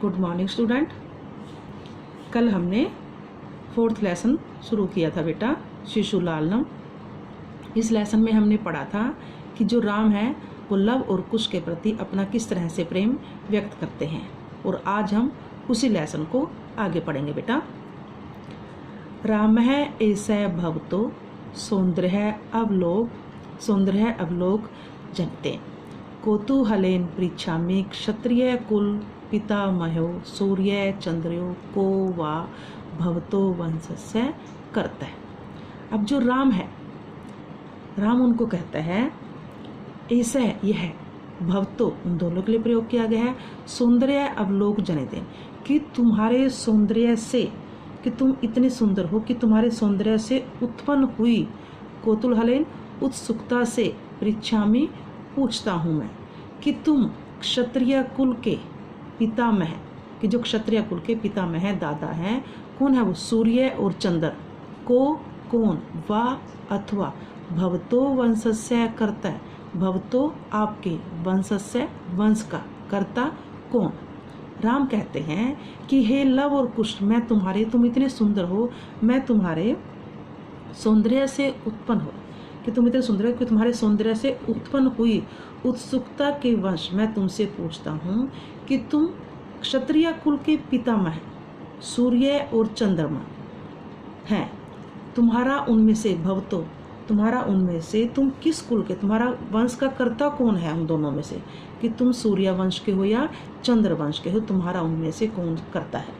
Good morning student. कल हमने 4th lesson शुरू किया था बेटा, शिशु लालनम। इस लेसन में हमने पढ़ा था कि जो राम है वो लव और कुश के प्रति अपना किस तरह से प्रेम व्यक्त करते हैं, और आज हम उसी लेसन को आगे पढ़ेंगे बेटा। राम है ऐसे भवतो सौंदर्य अवलोक जनते कौतूहलेन पृच्छामि क्षत्रिय कुल पितामहो सूर्य चंद्रो को वा भवतो वंशस्य करता है। अब जो राम है, राम उनको कहता है ऐसा यह भवतो, उन दोनों के लिए प्रयोग किया गया है। सौंदर्य अवलोक जनिते, कि तुम्हारे सौंदर्य से, कि तुम इतने सुंदर हो कि तुम्हारे सौंदर्य से उत्पन्न हुई, कौतूहलेन उत्सुकता से, पृच्छामि पूछता हूँ मैं, कि तुम क्षत्रिय कुल के पितामह, कि जो क्षत्रिय कुल के पितामह है, दादा हैं, कौन है वो? सूर्य और चंद्र को कौन, वा अथवा, भवतो वंशस्य करता है, भवतो आपके, वंशस्य वंश का, करता कौन? राम कहते हैं कि हे लव और कुश, मैं तुम्हारे, तुम इतने सुंदर हो, मैं तुम्हारे सौंदर्य से उत्पन्न हो, कि तुम इतने सुंदर हो कि तुम्हारे सौंदर्य से उत्पन्न हुई उत्सुकता के वंश मैं तुमसे पूछता हूँ कि तुम क्षत्रिय कुल के पितामह सूर्य और चंद्रमा हैं, तुम्हारा उनमें से भवतो, तुम्हारा उनमें से तुम किस कुल के, तुम्हारा वंश का कर्ता कौन है उन दोनों में से, कि तुम सूर्य वंश के हो या चंद्र वंश के हो, तुम्हारा उनमें से कौन करता है।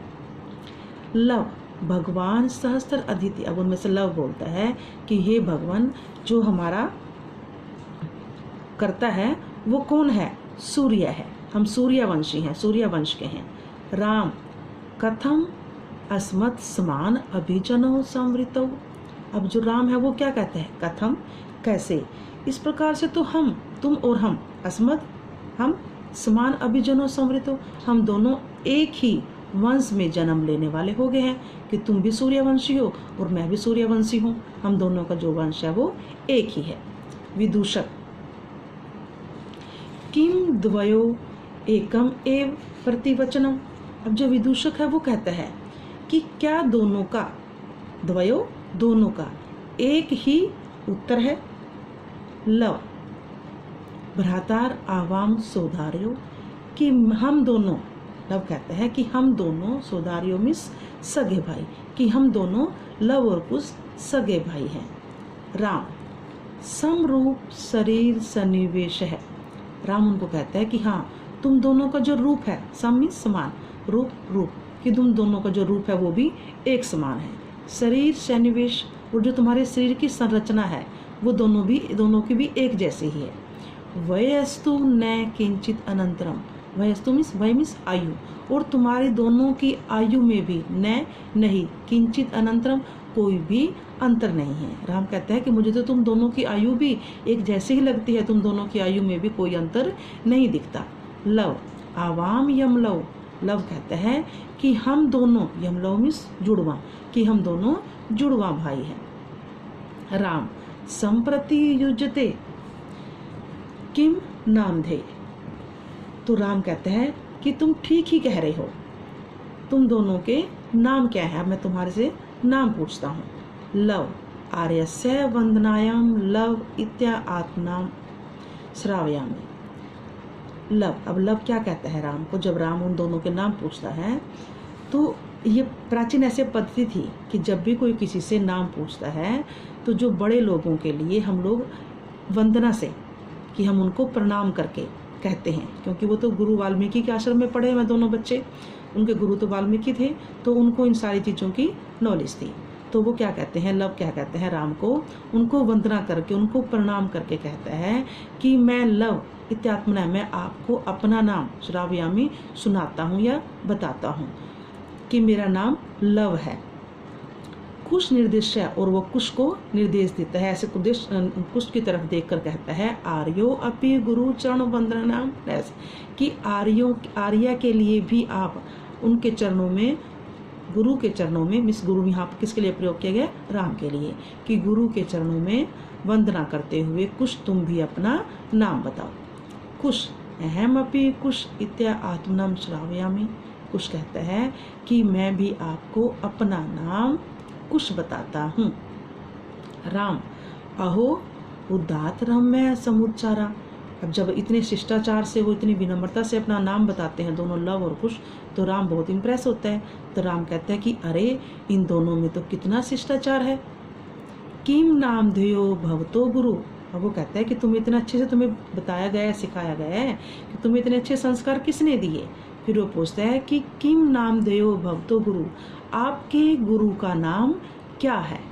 लव भगवान सहस्त्र अदिति, अब उनमें से लव बोलता है कि हे भगवान, जो हमारा करता है वो कौन है? सूर्य है, हम सूर्यवंशी हैं, सूर्यवंश के हैं। राम कथम अस्मत् समान अभिजनो संवृतो, अब जो राम है वो क्या कहते हैं? कथम, कैसे, इस प्रकार से तो हम, तुम और हम, अस्मत् हम, समान अभिजनो संवृतो, हम दोनों एक ही वंश में जन्म लेने वाले हो गए हैं, कि तुम भी सूर्यवंशी हो और मैं भी सूर्यवंशी हूँ, हम दोनों का जो वंश है वो एक ही है। विदूषक किम द्वयो एकम एव प्रतिवचनम, अब जो विदूषक है वो कहता है कि क्या दोनों का, द्वयो दोनों का, एक ही उत्तर है। लव भ्रातार आवाम सोदार्यो, कि हम दोनों, लव कहते हैं कि हम दोनों, सोदारियो मिस सगे भाई, कि हम दोनों लव और कुश सगे भाई हैं। राम समरूप शरीर सन्निवेश है, राम उनको कहता है कि हाँ, तुम दोनों का जो रूप है, सम मीन्स समान, रूप रूप, कि तुम दोनों का जो रूप है वो भी एक समान है। शरीर सन्निवेश, और जो तुम्हारे शरीर की संरचना है वो दोनों की भी एक जैसी ही है। वयस्तु न किंचित अनंतरम, वयस्तु मीन्स आयु, और तुम्हारी दोनों की आयु में भी न नहीं, किंचित अनंतरम, कोई भी अंतर नहीं है। राम कहते हैं कि मुझे तो तुम दोनों की आयु भी एक जैसी ही लगती है, तुम दोनों की आयु में भी कोई अंतर नहीं दिखता। लव आवाम यमलव, लव कहते हैं कि हम दोनों, यमलव मीन्स जुड़वा, कि हम दोनों जुड़वा भाई हैं। राम संप्रति युजते किम नामधेय, तो राम कहते हैं कि तुम ठीक ही कह रहे हो, तुम दोनों के नाम क्या है, मैं तुम्हारे से नाम पूछता हूँ। लव आर्यस्य वंदनायाम लव इत्या आत्मनाम श्रावयामि, लव, अब लव क्या कहता है राम को, जब राम उन दोनों के नाम पूछता है, तो ये प्राचीन ऐसे पद्धति थी कि जब भी कोई किसी से नाम पूछता है तो जो बड़े लोगों के लिए हम लोग वंदना से, कि हम उनको प्रणाम करके कहते हैं, क्योंकि वो तो गुरु वाल्मीकि के आश्रम में पढ़े हैं दोनों बच्चे, उनके गुरु तो वाल्मीकि थे, तो उनको इन सारी चीज़ों की नॉलेज थी। तो वो क्या कहते हैं, लव क्या कहते हैं राम को, उनको वंदना करके, उनको प्रणाम करके कहता है कि मैं लव इत्यात्मना, मैं आपको अपना नाम श्रावयामी सुनाता हूँ या बताता हूँ, कि मेरा नाम लव है। कुश निर्देश है, और वो कुश को निर्देश देता है, ऐसे कुश की तरफ देखकर कहता है आर्यो अपि गुरु चरण वंदनाम, कि आर्या के लिए भी आप उनके चरणों में, गुरु के चरणों में, मिस गुरु यहाँ पर किसके लिए प्रयोग किया गया? राम के लिए, कि गुरु के चरणों में वंदना करते हुए कुश तुम भी अपना नाम बताओ। कुश अहमपि कुश इत्या आत्मनाम श्रावयामि, कुश कहता है कि मैं भी आपको अपना नाम कुश बताता हूँ। राम, अहो उदात रम्य समुच्चारा। अब जब इतने शिष्टाचार से वो इतनी विनम्रता से अपना नाम बताते हैं दोनों लव और कुश, तो राम बहुत इम्प्रेस होता है। तो राम कहता है कि अरे इन दोनों में तो कितना शिष्टाचार है। किम नाम ध्येयो भवतो गुरु। अब वो कहता है कि तुम्हें इतना अच्छे से तुम्हें बताया गया है, सिखाया गया है कि तुम्हें इतने अच्छे संस्कार किसने दिए। फिर वो पूछता है कि किम नाम ध्येयो भवतो गुरु, आपके गुरु का नाम क्या है।